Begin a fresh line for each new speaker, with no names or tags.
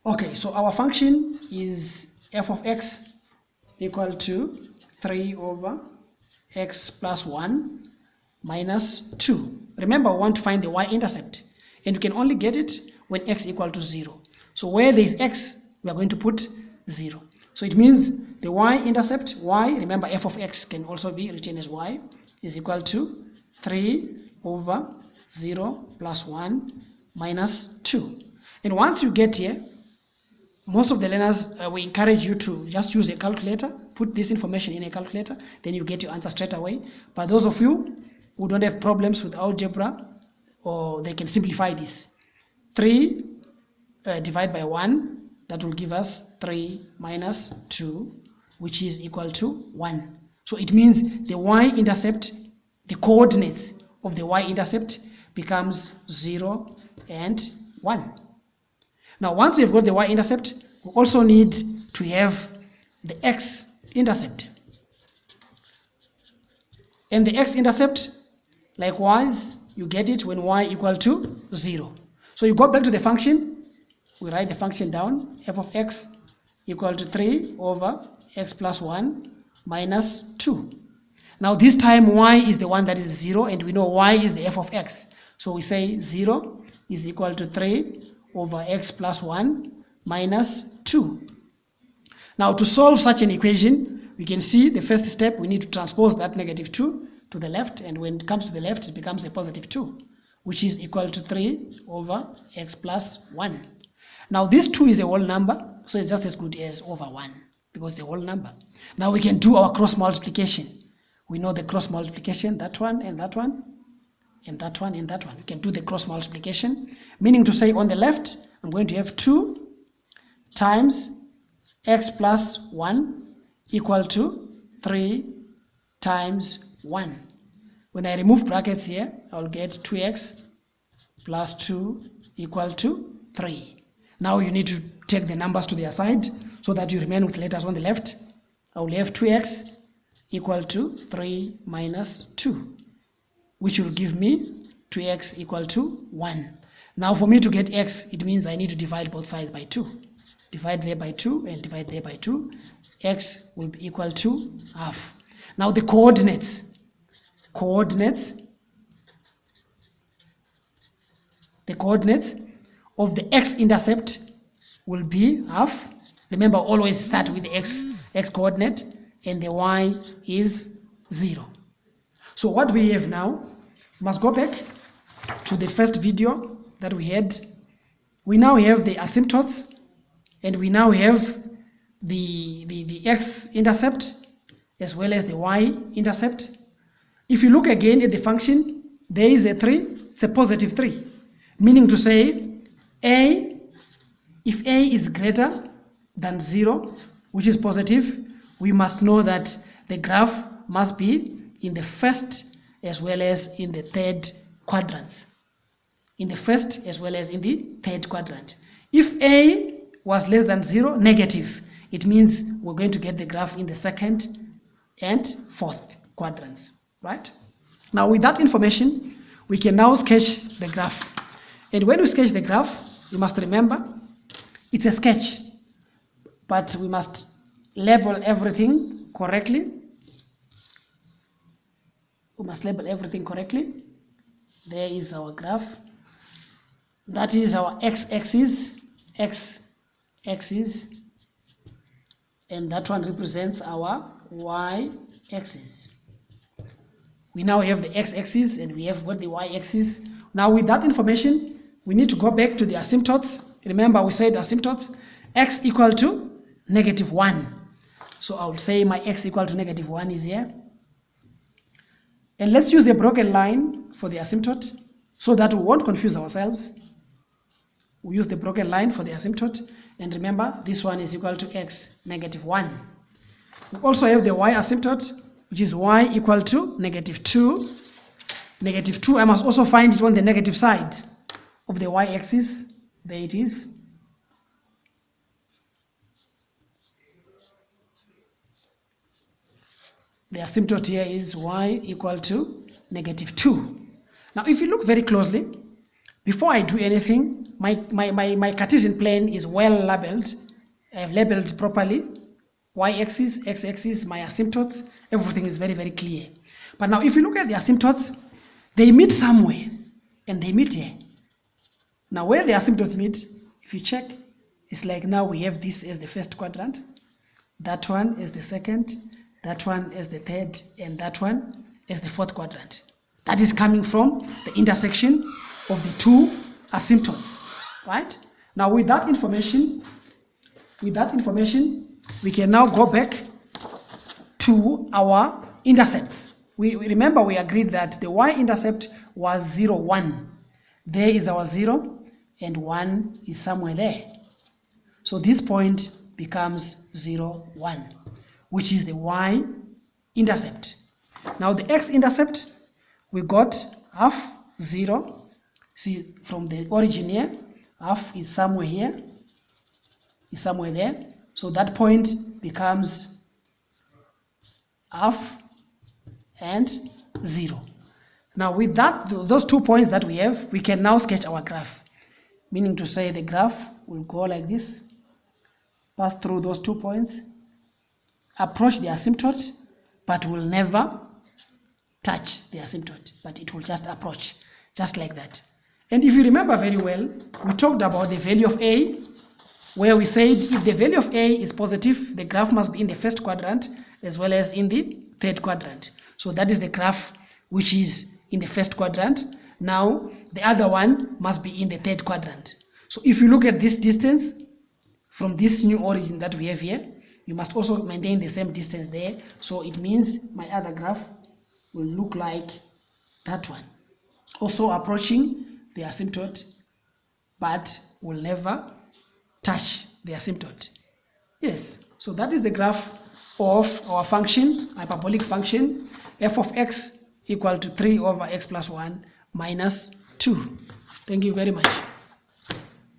Okay, so our function is f of x equal to 3 over x plus 1 minus 2. Remember, we want to find the y-intercept, and you can only get it when x equal to 0. So where there is x, we are going to put 0. So it means the y-intercept, y, remember f of x can also be written as y, is equal to 3 over 0 plus 1 minus 2. And once you get here, most of the learners, we encourage you to just use a calculator, put this information in a calculator, then you get your answer straight away. But those of you who don't have problems with algebra, or they can simplify this. 3 divided by 1, that will give us 3 minus 2, which is equal to 1. So it means the y-intercept, the coordinates of the y-intercept becomes 0 and 1. Now, once we've got the y-intercept, we also need to have the x-intercept. And the x-intercept, likewise, you get it when y equal to 0. So you go back to the function, we write the function down, f of x equal to 3 over x plus 1 minus 2. Now this time y is the one that is 0, and we know y is the f of x. So we say 0 is equal to 3 over x plus 1 minus 2. Now to solve such an equation, we can see the first step, we need to transpose that negative 2 to the left, and when it comes to the left, it becomes a positive 2, which is equal to 3 over x plus 1. Now this 2 is a whole number, so it's just as good as over 1, because it's a whole number. Now we can do our cross multiplication. We know the cross multiplication, that one and that one, and that one and that one. We can do the cross multiplication, meaning to say on the left, I'm going to have 2 times x plus 1 equal to 3 times 1. When I remove brackets here, I'll get 2x plus 2 equal to 3. Now you need to take the numbers to their side so that you remain with letters on the left. I will have 2x equal to 3 minus 2, which will give me 2x equal to 1. Now for me to get x, it means I need to divide both sides by 2. Divide there by 2 and divide there by 2. X will be equal to half. Now the coordinates of the x-intercept will be half. Remember, always start with the x coordinate, and the y is 0. So what we have now, we must go back to the first video that we had. We now have the asymptotes, and we now have the x-intercept as well as the y-intercept. If you look again at the function, there is a 3, it's a positive 3, meaning to say if a is greater than 0, which is positive, we must know that the graph must be in the first as well as in the third quadrants. In the first as well as in the third quadrant. If a was less than 0, negative, it means we're going to get the graph in the second and fourth quadrants, right? Now with that information, we can now sketch the graph. And when we sketch the graph, you must remember, it's a sketch, but we must label everything correctly. We must label everything correctly. There is our graph. That is our x-axis, and that one represents our y-axis. We now have the x-axis and we have got the y-axis. Now with that information, we need to go back to the asymptotes. Remember, we said asymptotes, x equal to negative 1. So I will say my x equal to negative 1 is here. And let's use a broken line for the asymptote so that we won't confuse ourselves. We use the broken line for the asymptote. And remember, this one is equal to x, negative 1. We also have the y asymptote, which is y equal to negative 2. Negative 2, I must also find it on the negative side of the y-axis. There it is. The asymptote here is y equal to negative 2. Now, if you look very closely, before I do anything, my Cartesian plane is well labeled. I have labeled properly. Y-axis, x-axis, my asymptotes, everything is very, very clear. But now if you look at the asymptotes, they meet somewhere, and they meet here. Now where the asymptotes meet, if you check, it's like now we have this as the first quadrant, that one as the second, that one as the third, and that one as the fourth quadrant. That is coming from the intersection of the two asymptotes, right? Now with that information, we can now go back to our intercepts. We remember we agreed that the y-intercept was 0, 1. There is our 0, and 1 is somewhere there. So this point becomes 0, 1, which is the y-intercept. Now the x-intercept, we got half 0. See, from the origin here, half is somewhere here, is somewhere there. So that point becomes half and 0. Now with that, those 2 points that we have, we can now sketch our graph. Meaning to say the graph will go like this, pass through those 2 points, approach the asymptote, but will never touch the asymptote, but it will just approach, just like that. And if you remember very well, we talked about the value of A, where we said if the value of A is positive, the graph must be in the first quadrant as well as in the third quadrant. So that is the graph which is in the first quadrant. Now the other one must be in the third quadrant. So if you look at this distance from this new origin that we have here, you must also maintain the same distance there. So it means my other graph will look like that one. Also approaching the asymptote, but will never touch the asymptote. Yes, so that is the graph of our function, hyperbolic function, f of x equal to 3 over x plus 1 minus 2. Thank you very much.